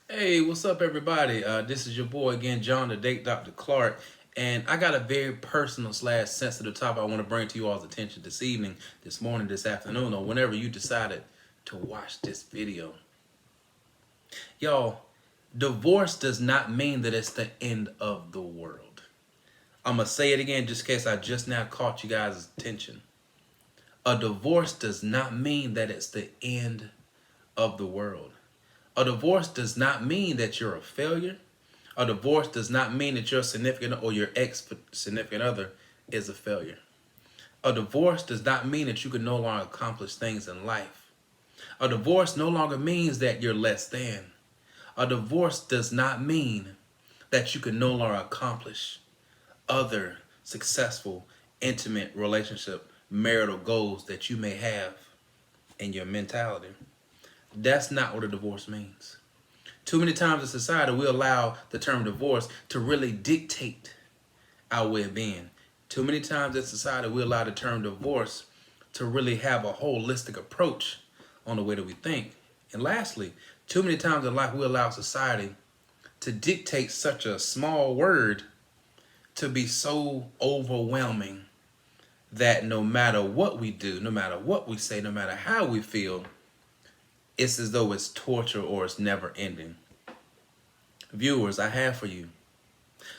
Hey, what's up, everybody? This is your boy again, John, the Date Dr. Clark, and I got a very personal slash sensitive topic I want to bring to you all's attention this evening, this morning, this afternoon, or whenever you decided to watch this video. Y'all, divorce does not mean that it's the end of the world. I'm gonna say it again just in case I just now caught you guys' attention. A divorce does not mean that it's the end of the world. A divorce does not mean that you're a failure. A divorce does not mean that your significant or your ex-significant other is a failure. A divorce does not mean that you can no longer accomplish things in life. A divorce no longer means that you're less than. A divorce does not mean that you can no longer accomplish other successful, intimate relationship, marital goals that you may have in your mentality. That's not what a divorce means. Too many times in society, we allow the term divorce to really dictate our way of being. Too many times in society, we allow the term divorce to really have a holistic approach on the way that we think. And lastly, too many times in life, we allow society to dictate such a small word to be so overwhelming that no matter what we do, no matter what we say, no matter how we feel, it's as though it's torture or it's never ending. Viewers, I have for you.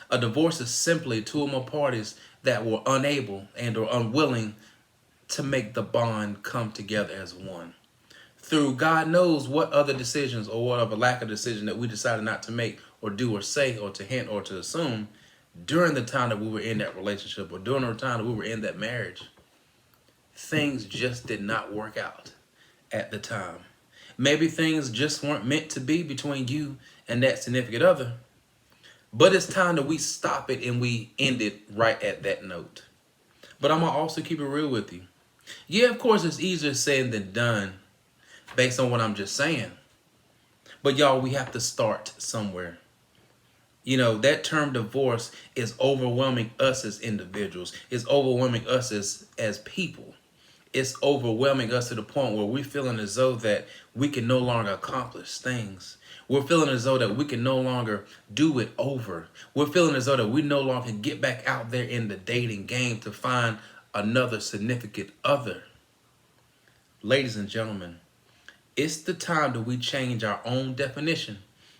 A divorce is simply two or more parties that were unable and or unwilling to make the bond come together as one. Through God knows what other decisions or what of a lack of decision that we decided not to make or do or say or to hint or to assume during the time that we were in that relationship or during the time that we were in that marriage, things just did not work out at the time. Maybe things just weren't meant to be between you and that significant other. But it's time that we stop it and we end it right at that note. But I'm going to also keep it real with you. Yeah, of course, it's easier said than done based on what I'm just saying. But y'all, we have to start somewhere. You know, that term divorce is overwhelming us as individuals. It's overwhelming us as people. It's overwhelming us to the point where we're feeling as though that we can no longer accomplish things. We're feeling as though that we can no longer do it over. We're feeling as though that we no longer can get back out there in the dating game to find another significant other. Ladies and gentlemen, it's the time that we change our own definition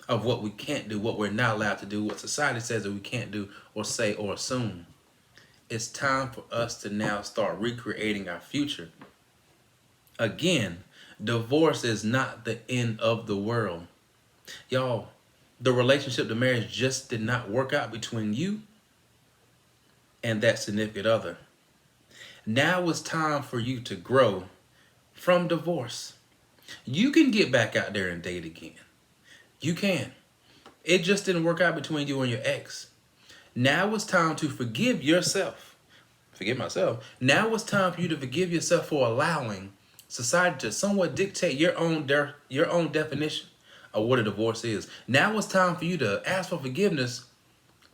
of what we can't do, what we're not allowed to do, what society says that we can't do or say or assume. It's time for us to now start recreating our future. Again, divorce is not the end of the world. Y'all, the relationship, the marriage just did not work out between you and that significant other. Now it's time for you to grow from divorce. You can get back out there and date again. You can. It just didn't work out between you and your ex. Now it's time to forgive yourself. Forgive myself. Now it's time for you to forgive yourself for allowing society to somewhat dictate your own definition of what a divorce is. Now it's time for you to ask for forgiveness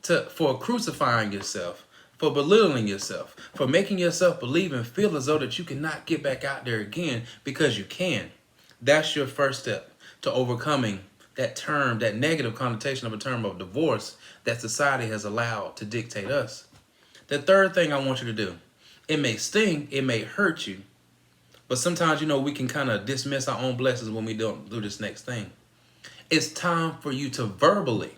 for crucifying yourself, for belittling yourself, for making yourself believe and feel as though that you cannot get back out there again because you can. That's your first step to overcoming that term, that negative connotation of a term of divorce that society has allowed to dictate us. The third thing I want you to do, it may sting, it may hurt you, but sometimes, we can kind of dismiss our own blessings when we don't do this next thing. It's time for you to verbally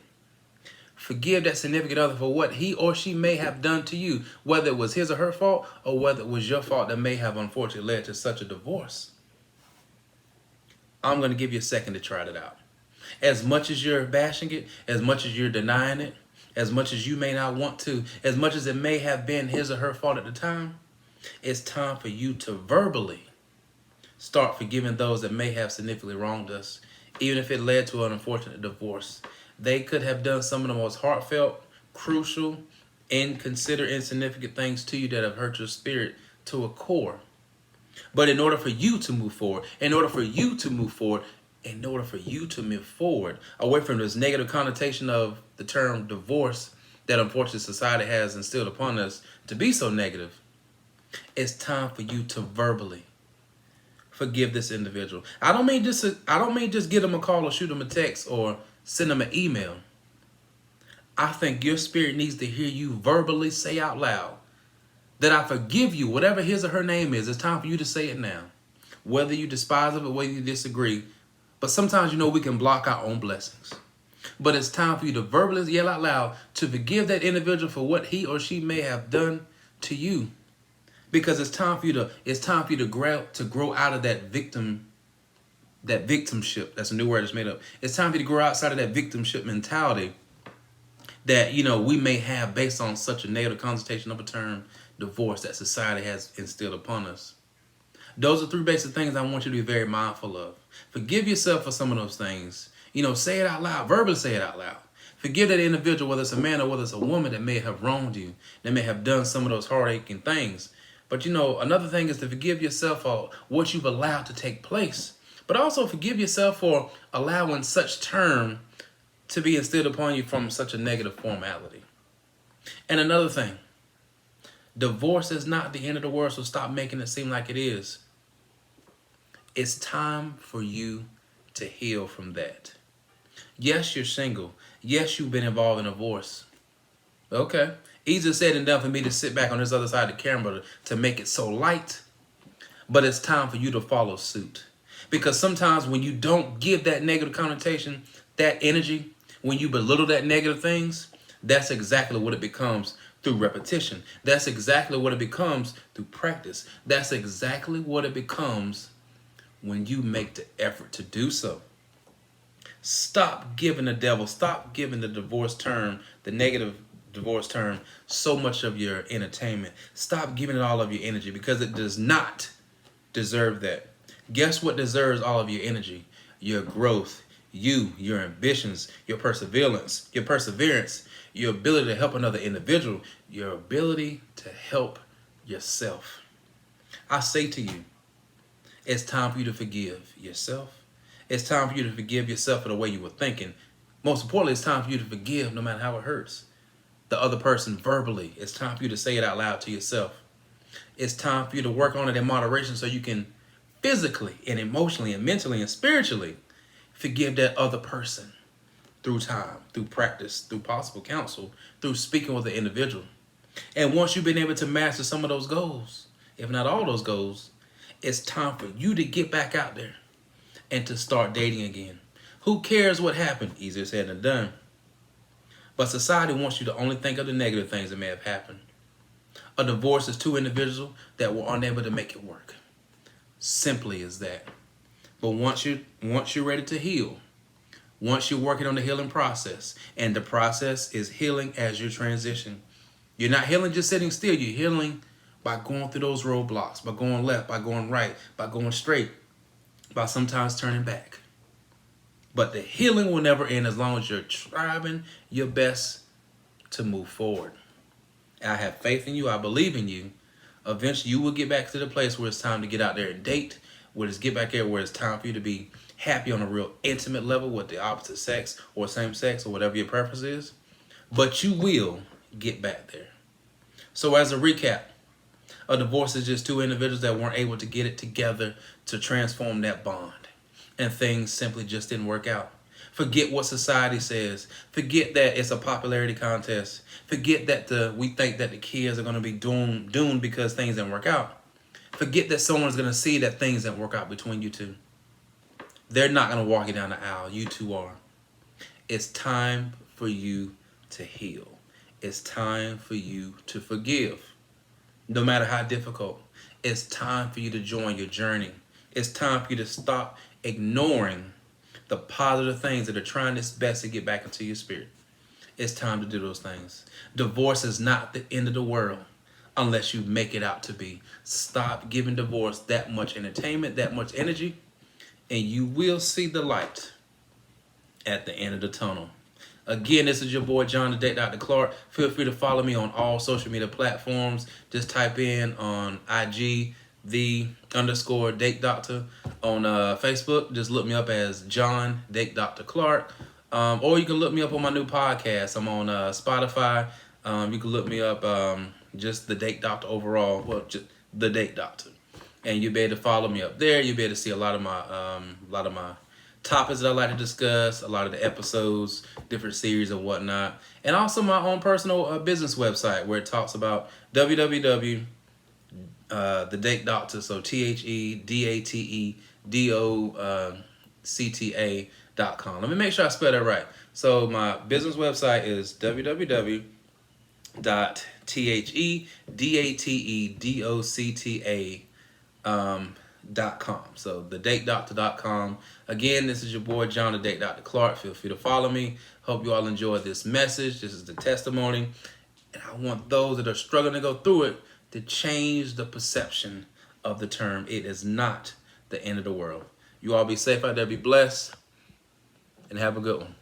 forgive that significant other for what he or she may have done to you, whether it was his or her fault or whether it was your fault that may have unfortunately led to such a divorce. I'm going to give you a second to try it out. As much as you're bashing it, as much as you're denying it, as much as you may not want to, as much as it may have been his or her fault at the time, it's time for you to verbally start forgiving those that may have significantly wronged us, even if it led to an unfortunate divorce. They could have done some of the most heartfelt, crucial, insignificant things to you that have hurt your spirit to a core. But in order for you to move forward, in order for you to move forward away from this negative connotation of the term divorce that unfortunately society has instilled upon us to be so negative, it's time for you to verbally forgive this individual. I don't mean just give them a call or shoot them a text or send them an email. I think your spirit needs to hear you verbally say out loud that I forgive you, whatever his or her name is. It's time for you to say it now. Whether you despise of it, whether you disagree. But sometimes, we can block our own blessings. But it's time for you to verbally yell out loud to forgive that individual for what he or she may have done to you. Because it's time for you to grow out of that victimship. That's a new word that's made up. It's time for you to grow outside of that victimship mentality that, we may have based on such a negative connotation of a term, divorce, that society has instilled upon us. Those are three basic things I want you to be very mindful of. Forgive yourself for some of those things. Say it out loud, verbally say it out loud. Forgive that individual, whether it's a man or whether it's a woman, that may have wronged you, that may have done some of those heart-aching things. But another thing is to forgive yourself for what you've allowed to take place. But also forgive yourself for allowing such term to be instilled upon you from such a negative formality. And another thing, divorce is not the end of the world, so stop making it seem like it is. It's time for you to heal from that. Yes, you're single. Yes, you've been involved in a divorce. Okay. Easier said than done for me to sit back on this other side of the camera to make it so light. But it's time for you to follow suit. Because sometimes when you don't give that negative connotation, that energy, when you belittle that negative things, that's exactly what it becomes through repetition. That's exactly what it becomes through practice. That's exactly what it becomes when you make the effort to do so. Stop giving the devil, stop giving the divorce term, the negative divorce term, so much of your entertainment. Stop giving it all of your energy, because it does not deserve that. Guess what deserves all of your energy? Your growth, your ambitions, your perseverance, your ability to help another individual, your ability to help yourself. I say to you, it's time for you to forgive yourself. It's time for you to forgive yourself for the way you were thinking. Most importantly, it's time for you to forgive no matter how it hurts the other person verbally. It's time for you to say it out loud to yourself. It's time for you to work on it in moderation so you can physically and emotionally and mentally and spiritually forgive that other person through time, through practice, through possible counsel, through speaking with the individual. And once you've been able to master some of those goals, if not all those goals, it's time for you to get back out there and to start dating again. Who cares what happened? Easier said than done. But society wants you to only think of the negative things that may have happened. A divorce is two individuals that were unable to make it work. Simply as that. But once you're ready to heal, once you're working on the healing process, and the process is healing as you transition. You're not healing just sitting still. You're healing by going through those roadblocks, by going left, by going right, by going straight, by sometimes turning back. But the healing will never end as long as you're trying your best to move forward. I have faith in you. I believe in you. Eventually, you will get back to the place where it's time to get out there and date, where it's get back there, where it's time for you to be happy on a real intimate level with the opposite sex or same sex or whatever your preference is. But you will get back there. So as a recap, a divorce is just two individuals that weren't able to get it together to transform that bond. And things simply just didn't work out. Forget what society says. Forget that it's a popularity contest. Forget that we think that the kids are going to be doomed because things didn't work out. Forget that someone's going to see that things didn't work out between you two. They're not going to walk you down the aisle. You two are. It's time for you to heal. It's time for you to forgive. No matter how difficult, it's time for you to join your journey. It's time for you to stop ignoring the positive things that are trying its best to get back into your spirit. It's time to do those things. Divorce is not the end of the world unless you make it out to be. Stop giving divorce that much entertainment, that much energy, and you will see the light at the end of the tunnel. Again, this is your boy, John, the Date Dr. Clark. Feel free to follow me on all social media platforms. Just type in on IG, _Date Doctor. On Facebook, just look me up as John, Date Dr. Clark. Or you can look me up on my new podcast. I'm on Spotify. You can look me up just the Date Doctor overall. Well, just the Date Doctor. And you'll be able to follow me up there. You'll be able to see a lot of my topics that I like to discuss, a lot of the episodes, different series and whatnot. And also my own personal business website where it talks about www. The Date Doctor, so TheDateDocta.com. Let me make sure I spell that right. So my business website is www.TheDateDocta.com. So TheDateDoctor.com. Again, this is your boy John, the Date Dr. Clark. Feel free to follow me. Hope you all enjoyed this message. This is the testimony. And I want those that are struggling to go through it to change the perception of the term. It is not the end of the world. You all be safe out there, be blessed, and have a good one.